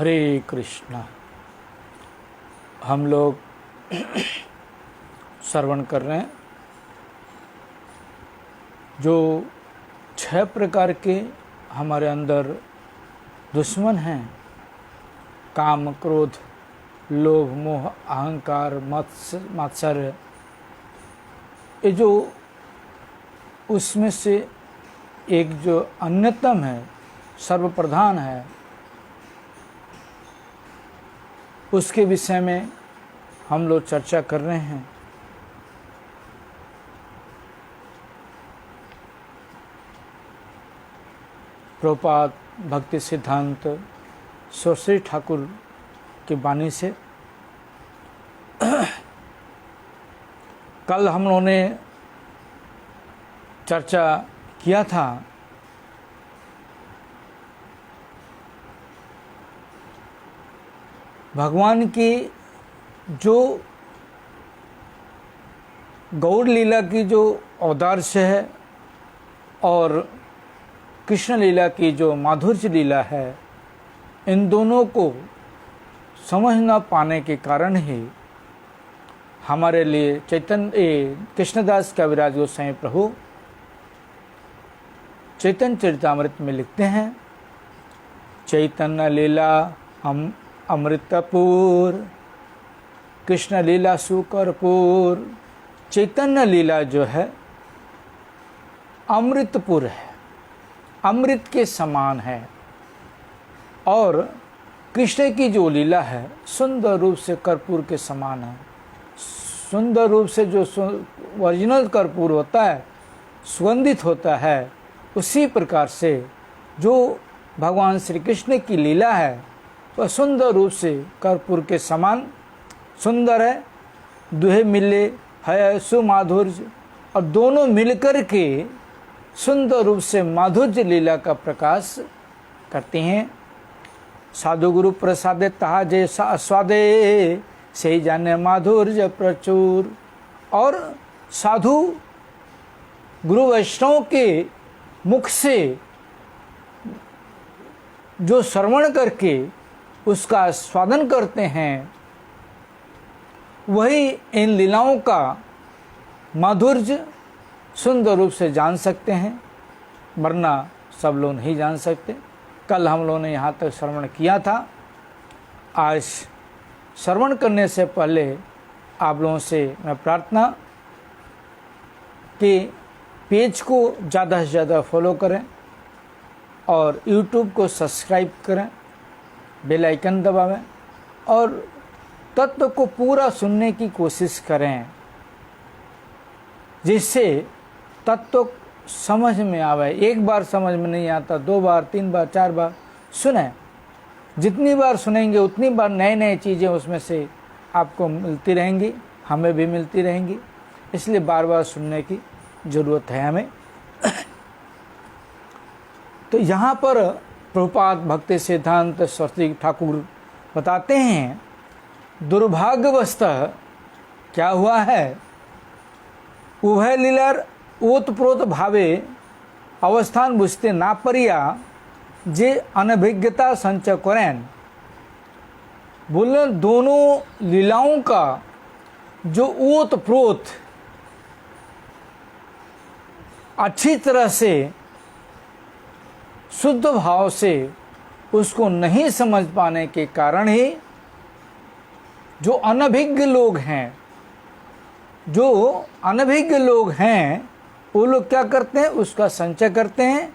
हरे कृष्णा। हम लोग श्रवण कर रहे हैं जो 6 प्रकार के हमारे अंदर दुश्मन हैं। काम, क्रोध, लोभ, मोह, अहंकार, मात्सर्य, ये जो उसमें से एक जो अन्यतम है, सर्वप्रधान है, उसके विषय में हम लोग चर्चा कर रहे हैं। प्रभुपाद भक्ति सिद्धांत सरस्वती ठाकुर की वाणी से कल हम लोगों ने चर्चा किया था भगवान की जो गौर लीला की जो औदार्य है और कृष्ण लीला की जो माधुर्य लीला है, इन दोनों को समझ न पाने के कारण ही हमारे लिए चैतन्य कृष्णदास कविराज गोसाई प्रभु चैतन्य चरितामृत में लिखते हैं, चैतन्य लीला अमृतपुर, कृष्ण लीला सुकरपुर। चैतन्य लीला जो है अमृतपुर है, अमृत के समान है, और कृष्ण की जो लीला है सुंदर रूप से कर्पूर के समान है। सुंदर रूप से जो ओरिजिनल कर्पूर होता है, सुगंधित होता है, उसी प्रकार से जो भगवान श्री कृष्ण की लीला है वह सुंदर रूप से कर्पूर के समान सुंदर है। दुहे मिले है सुमाधुर्य, और दोनों मिलकर के सुंदर रूप से माधुर्य लीला का प्रकाश करते हैं। साधु गुरु प्रसादे तहा जे स्वादे से जाने माधुर्य प्रचुर। और साधु गुरु वैष्णव के मुख से जो श्रवण करके उसका स्वादन करते हैं, वही इन लीलाओं का माधुर्य सुंदर रूप से जान सकते हैं, वरना सब लोग नहीं जान सकते। कल हम लोगों ने यहाँ तक श्रवण किया था। आज श्रवण करने से पहले आप लोगों से मैं प्रार्थना कि पेज को ज़्यादा से ज़्यादा फॉलो करें और YouTube को सब्सक्राइब करें, बेल आइकन दबावें और तत्व को पूरा सुनने की कोशिश करें, जिससे तत्व समझ में आवे। एक बार समझ में नहीं आता, 2 बार, 3 बार, 4 बार सुने। जितनी बार सुनेंगे उतनी बार नए नए चीज़ें उसमें से आपको मिलती रहेंगी, हमें भी मिलती रहेंगी। इसलिए बार बार सुनने की ज़रूरत है हमें। तो यहाँ पर प्रभुपाद भक्ति सिद्धांत सरस्वती ठाकुर बताते हैं, दुर्भाग्यवशतः क्या हुआ है, उभय लीलार ओतप्रोत भावे अवस्थान बुझते ना परिया जे अनभिज्ञता संचय करें। बोले दोनों लीलाओं का जो ओतप्रोत अच्छी तरह से शुद्ध भाव से उसको नहीं समझ पाने के कारण ही जो अनभिज्ञ लोग हैं, वो लोग क्या करते हैं, उसका संचय करते हैं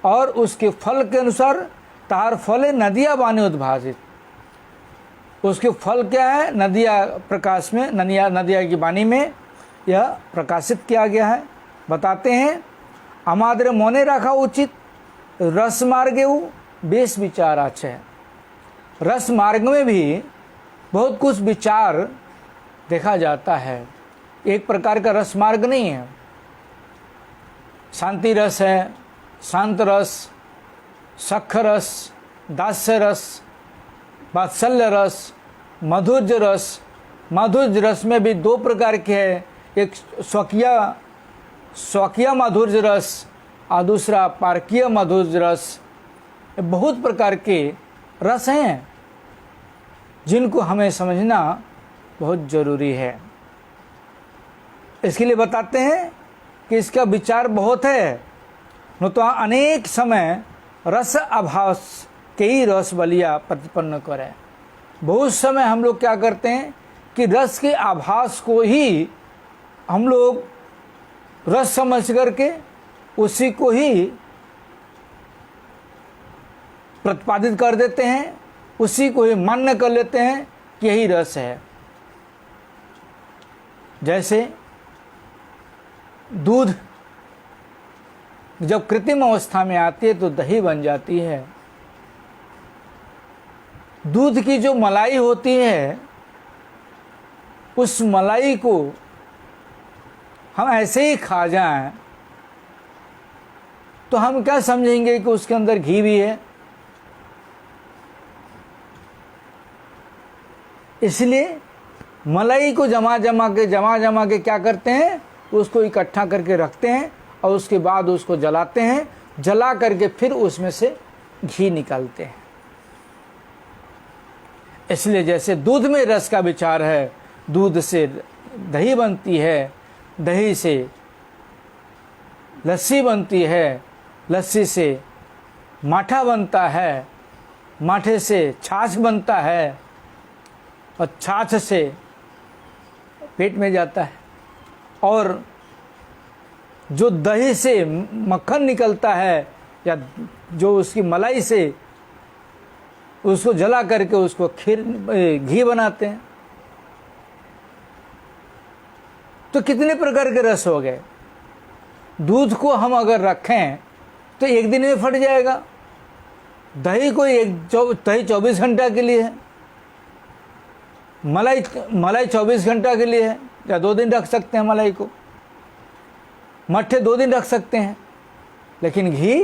और उसके फल के अनुसार तार फले नदिया बाने उद्भासित। उसके फल क्या है, नदिया प्रकाश में, नदिया की वाणी में यह प्रकाशित किया गया है। बताते हैं, अमाद्र मोने रखा उचित रस मार्गे बेस विचार आचे। रस मार्ग में भी बहुत कुछ विचार देखा जाता है। एक प्रकार का रस मार्ग नहीं है। शांति रस है, शांत रस, सख रस, दास्य रस, वात्सल्य रस, माधुर्य रस। माधुर्य रस में भी 2 प्रकार के हैं, एक स्वकीय माधुर्य रस और दूसरा पारकीय माधुर्य रस। बहुत प्रकार के रस हैं। जिनको हमें समझना बहुत जरूरी है। इसके लिए बताते हैं कि इसका विचार बहुत है, न तो अनेक समय रस अभाव कई रस बलिया प्रतिपन्न करे। बहुत समय हम लोग क्या करते हैं कि रस के आभास को ही हम लोग रस समझ करके उसी को ही प्रतिपादित कर देते हैं, उसी को ही मान्य कर लेते हैं कि यही रस है। जैसे दूध जब कृत्रिम अवस्था में आती है तो दही बन जाती है। दूध की जो मलाई होती है, उस मलाई को हम ऐसे ही खा जाएं तो हम क्या समझेंगे कि उसके अंदर घी भी है। इसलिए मलाई को जमा जमा के क्या करते हैं, उसको इकट्ठा करके रखते हैं और उसके बाद उसको जलाते हैं, जला करके फिर उसमें से घी निकालते हैं। इसलिए जैसे दूध में रस का विचार है, दूध से दही बनती है, दही से लस्सी बनती है, लस्सी से माठा बनता है, माठे से छाछ बनता है और छाछ से पेट में जाता है, और जो दही से मक्खन निकलता है या जो उसकी मलाई से उसको जला करके उसको घी बनाते हैं। तो कितने प्रकार के रस हो गए। दूध को हम अगर रखें तो एक दिन में फट जाएगा। दही को दही 24 घंटा के लिए है, मलाई 24 घंटा के लिए है, या 2 दिन रख सकते हैं मलाई को। मट्ठे 2 दिन रख सकते हैं, लेकिन घी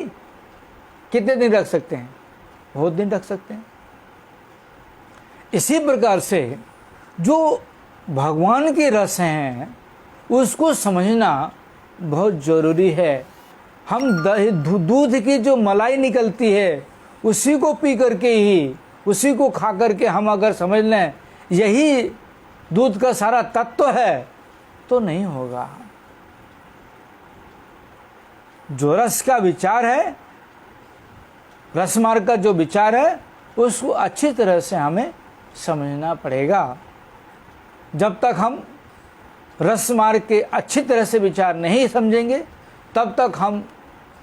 कितने दिन रख सकते हैं? बहुत दिन रख सकते हैं। इसी प्रकार से जो भगवान के रस हैं उसको समझना बहुत ज़रूरी है। हम दूध की जो मलाई निकलती है उसी को पी करके ही, उसी को खा करके हम अगर समझ लें यही दूध का सारा तत्व है तो नहीं होगा। जो रस का विचार है, रस मार्ग का जो विचार है, उसको अच्छी तरह से हमें समझना पड़ेगा। जब तक हम रस मार्ग के अच्छी तरह से विचार नहीं समझेंगे, तब तक हम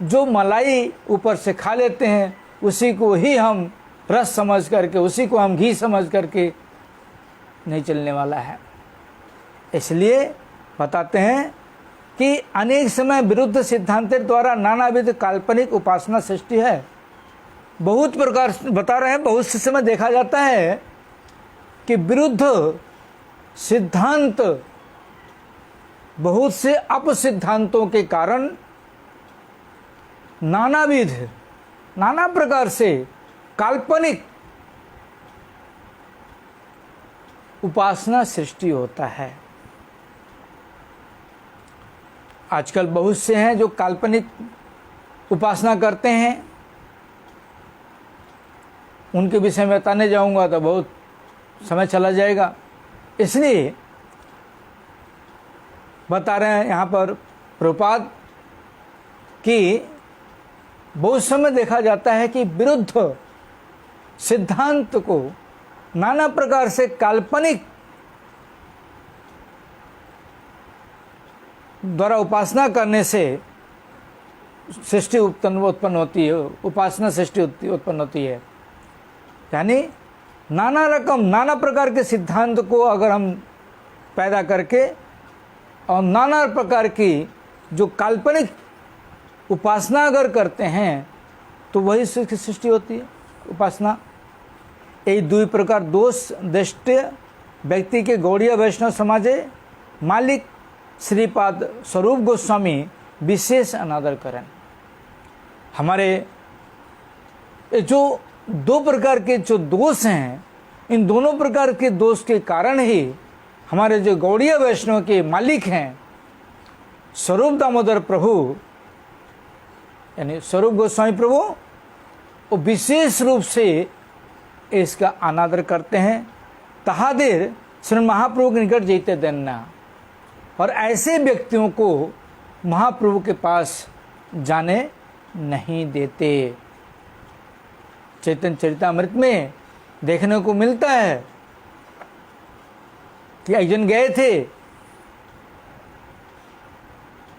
जो मलाई ऊपर से खा लेते हैं उसी को ही हम रस समझ करके, उसी को हम घी समझ करके नहीं चलने वाला है। इसलिए बताते हैं कि अनेक समय विरुद्ध सिद्धांतर द्वारा नानाविध काल्पनिक उपासना सृष्टि है। बहुत प्रकार बता रहे हैं, बहुत से समय देखा जाता है कि विरुद्ध सिद्धांत, बहुत से अपसिद्धांतों के कारण नानाविध, नाना प्रकार से काल्पनिक उपासना सृष्टि होता है। आजकल बहुत से हैं जो काल्पनिक उपासना करते हैं। उनके विषय में बताने जाऊंगा तो बहुत समय चला जाएगा, इसलिए बता रहे हैं यहाँ पर प्रभुपाद कि बहुत समय देखा जाता है कि विरुद्ध सिद्धांत को नाना प्रकार से काल्पनिक द्वारा उपासना करने से सृष्टि उत्पन्न होती है, उपासना सृष्टि उत्पन्न होती है। यानी नाना प्रकार के सिद्धांत को अगर हम पैदा करके और नाना प्रकार की जो काल्पनिक उपासना अगर करते हैं तो वही सृष्टि होती है, उपासना। यही 2 प्रकार दोष दृष्टि व्यक्ति के गौड़ीय वैष्णव समाजे मालिक श्रीपाद स्वरूप गोस्वामी विशेष अनादर करें। हमारे जो 2 प्रकार के जो दोष हैं, इन दोनों प्रकार के दोष के कारण ही हमारे जो गौड़ीय वैष्णव के मालिक हैं स्वरूप दामोदर प्रभु, यानी स्वरूप गोस्वामी प्रभु, वो विशेष रूप से इसका अनादर करते हैं तहादेर श्री महाप्रभु के निकट जैते देना, और ऐसे व्यक्तियों को महाप्रभु के पास जाने नहीं देते। चैतन्य चरितामृत में देखने को मिलता है कि एक जन गए थे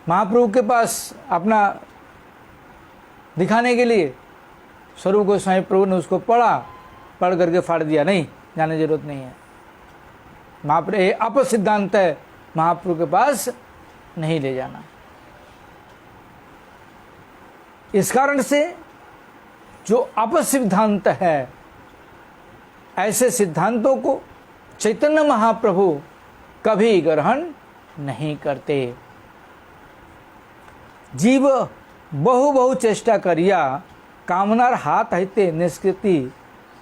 महाप्रभु के पास अपना दिखाने के लिए। स्वरूप गोस्वामी प्रभु ने उसको पढ़ करके फाड़ दिया, नहीं जाने जरूरत नहीं है। महाप्रभु ये अपसिद्धांत है, महाप्रभु के पास नहीं ले जाना। इस कारण से जो अपसिद्धांत है, ऐसे सिद्धांतों को चैतन्य महाप्रभु कभी ग्रहण नहीं करते। जीव बहु बहु चेष्टा करिया कामनार हाथ हईते निष्कृति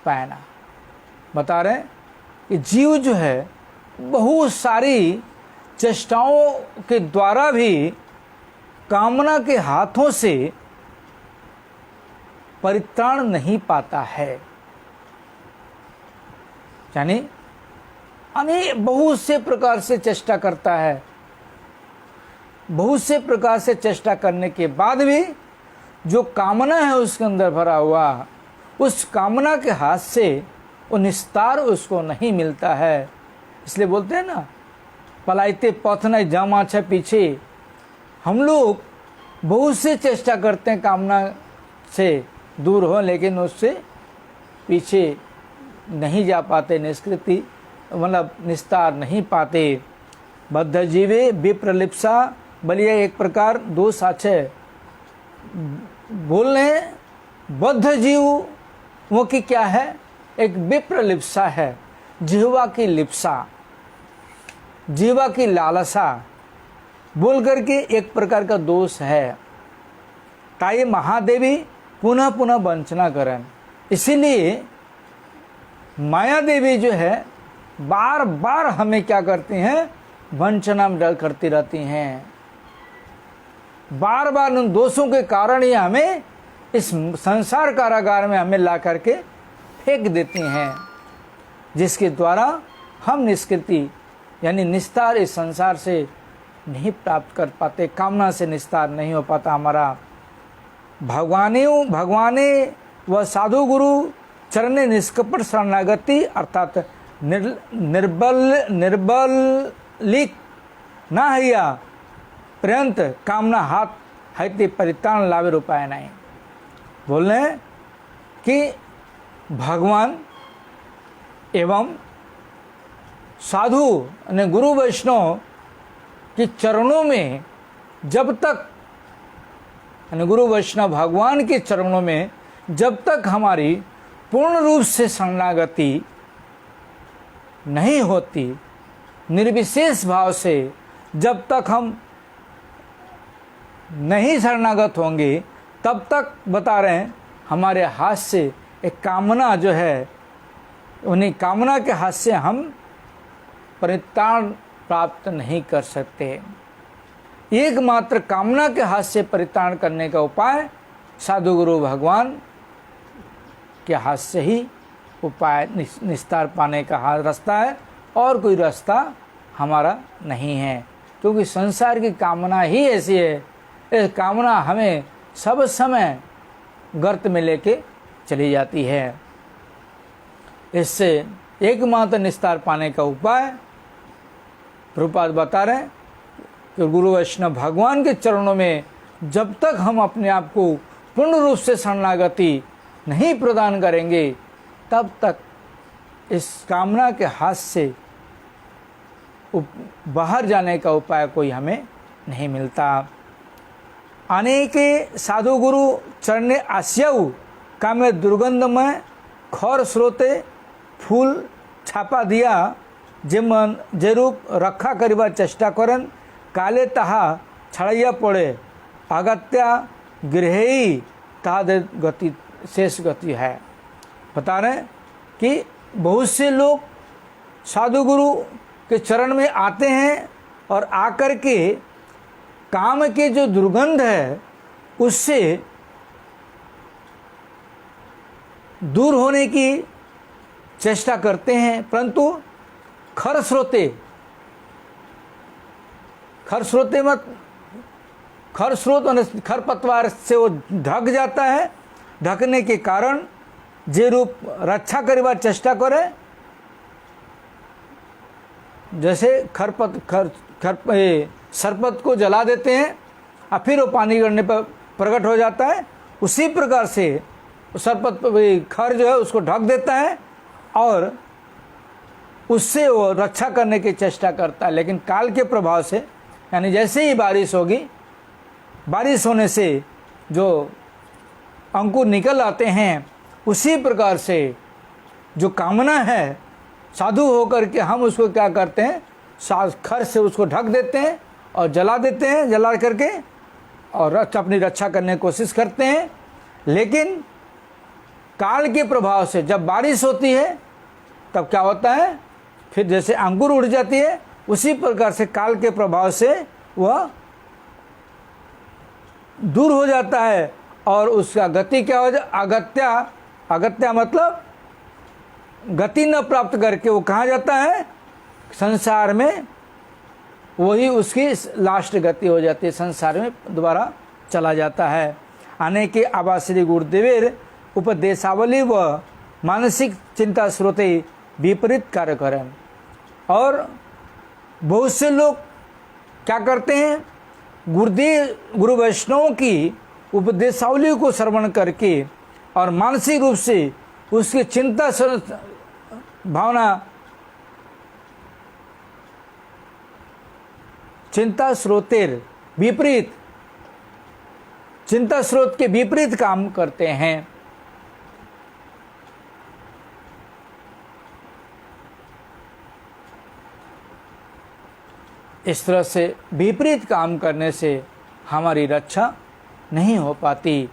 पायना। बता रहे कि जीव जो है बहुत सारी चेष्टाओं के द्वारा भी कामना के हाथों से परित्राण नहीं पाता है। यानी बहुत से प्रकार से चेष्टा करता है, बहुत से प्रकार से चेष्टा करने के बाद भी जो कामना है उसके अंदर भरा हुआ, उस कामना के हाथ से वो निस्तार उसको नहीं मिलता है। इसलिए बोलते हैं ना, पलाइते पथ न जामा छे पीछे। हम लोग बहुत से चेष्टा करते हैं कामना से दूर हो, लेकिन उससे पीछे नहीं जा पाते, निष्कृति मतलब निस्तार नहीं पाते। बद्ध जीवे विप्रलिप्सा बलिए एक प्रकार दोष आछे। बोल रहे हैं बद्ध जीव वो की क्या है, एक विप्रलिप्सा है, जिह्वा की लिप्सा, जीवा की लालसा बोल करके एक प्रकार का दोष है। ताई महादेवी पुनः पुनः वंचना करन। इसीलिए माया देवी जो है बार बार हमें क्या करती हैं, वंचना में डर करती रहती हैं। बार बार उन दोषों के कारण ही हमें इस संसार कारागार में हमें ला करके फेंक देती हैं, जिसके द्वारा हम निष्कृति यानी निस्तार इस संसार से नहीं प्राप्त कर पाते, कामना से निस्तार नहीं हो पाता हमारा। भगवाने व साधु गुरु चरणे निष्कपट शरणागति अर्थात निर्बलिक ना हैया पर्यंत कामना हाथ हैते परित्राण लावे उपाय नहीं। बोल रहे हैं कि भगवान एवं साधु ने गुरु वैष्णव के चरणों में जब तक गुरु वैष्णव भगवान के चरणों में जब तक हमारी पूर्ण रूप से शरणागति नहीं होती, निर्विशेष भाव से जब तक हम नहीं शरणागत होंगे, तब तक बता रहे हैं हमारे हाथ से एक कामना जो है, उन्हीं कामना के हाथ से हम परित्राण प्राप्त नहीं कर सकते। एकमात्र कामना के हाथ से परित्राण करने का उपाय साधु गुरु भगवान के हाथ से ही उपाय निस्तार पाने का रास्ता है, और कोई रास्ता हमारा नहीं है। क्योंकि संसार की कामना ही ऐसी है, इस कामना हमें सब समय गर्त में लेके चली जाती है। इससे एकमात्र निस्तार पाने का उपाय प्रभुपाद बता रहे हैं कि गुरु वैष्णव भगवान के चरणों में जब तक हम अपने आप को पूर्ण रूप से शरणागति नहीं प्रदान करेंगे, तब तक इस कामना के हाथ से बाहर जाने का उपाय कोई हमें नहीं मिलता। अनेके साधु गुरु चरणे आस्यऊ कामे दुर्गंधमय खर स्रोते फूल छापा दिया जे मन जे रूप रक्षा करिबार चेष्टा करन काले ताहा छड़ाइया पड़े अगत्या गृहेई ताहा गति शेष गति है। बता रहे हैं कि बहुत से लोग साधु गुरु के चरण में आते हैं और आकर के काम के जो दुर्गंध है उससे दूर होने की चेष्टा करते हैं, परंतु खरस्रोते खरस्रोत और खरपतवार से वो ढक जाता है। ढकने के कारण जे रूप रक्षा करवा चेष्टा करे, जैसे सरपत को जला देते हैं और फिर वो पानी गिरने पर प्रकट हो जाता है, उसी प्रकार से सरपत खर जो है उसको ढक देता है और उससे वो रक्षा करने की चेष्टा करता है। लेकिन काल के प्रभाव से, यानी जैसे ही बारिश होगी, बारिश होने से जो अंकुर निकल आते हैं, उसी प्रकार से जो कामना है साधु होकर के हम उसको क्या करते हैं, खर से उसको ढक देते हैं और जला देते हैं, जला करके और अपनी रक्षा करने की कोशिश करते हैं। लेकिन काल के प्रभाव से जब बारिश होती है तब क्या होता है, फिर जैसे अंकुर उड़ जाती है, उसी प्रकार से काल के प्रभाव से वह दूर हो जाता है और उसका गति क्या हो जाए, अगत्या मतलब गति न प्राप्त करके वो कहाँ जाता है, संसार में, वही उसकी लास्ट गति हो जाती है, संसार में दोबारा चला जाता है। आने के आवाज श्री गुरुदेवेर उपदेशावली व मानसिक चिंता स्रोते विपरीत कार्य करें। और बहुत से लोग क्या करते हैं, गुरु वैष्णवों की उपदेशावली को श्रवण करके और मानसिक रूप से उसकी चिंता भावना, चिंता स्रोतेर विपरीत, चिंता स्रोत के विपरीत काम करते हैं। इस तरह से विपरीत काम करने से हमारी रक्षा नहीं हो पाती।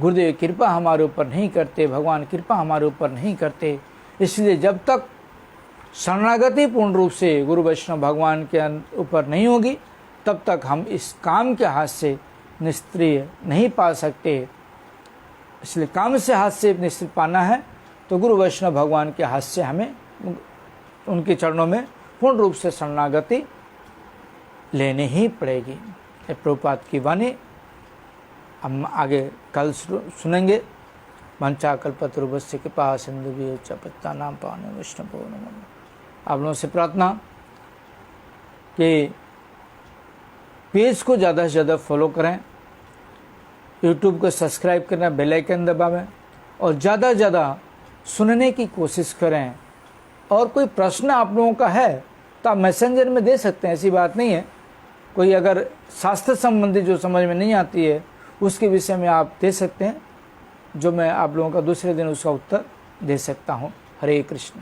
गुरुदेव कृपा हमारे ऊपर नहीं करते, भगवान कृपा हमारे ऊपर नहीं करते। इसलिए जब तक शरणागति पूर्ण रूप से गुरु वैष्णव भगवान के ऊपर नहीं होगी, तब तक हम इस काम के हाथ से निस्त्रिय नहीं पा सकते। इसलिए काम से हाथ से निस्त्रिय पाना है तो गुरु वैष्णव भगवान के हाथ से हमें उनके चरणों में पूर्ण रूप से शरणागति लेनी ही पड़ेगी। प्रभुपाद की वाणी हम आगे कल सुनेंगे। वंचा कल्पतरुभ्यश्च कृपा सिंधुभ्यो पतितानां नाम पावने वैष्णवो नमो नमः। आप लोगों से प्रार्थना कि पेज को ज़्यादा से ज़्यादा फॉलो करें, यूट्यूब को सब्सक्राइब करना, बेल आइकन दबावें और ज़्यादा से ज़्यादा सुनने की कोशिश करें। और कोई प्रश्न आप लोगों का है तो आप मैसेंजर में दे सकते हैं, ऐसी बात नहीं है। कोई अगर शास्त्र संबंधी जो समझ में नहीं आती है उसके विषय में आप दे सकते हैं, जो मैं आप लोगों का दूसरे दिन उसका उत्तर दे सकता हूँ। हरे कृष्ण।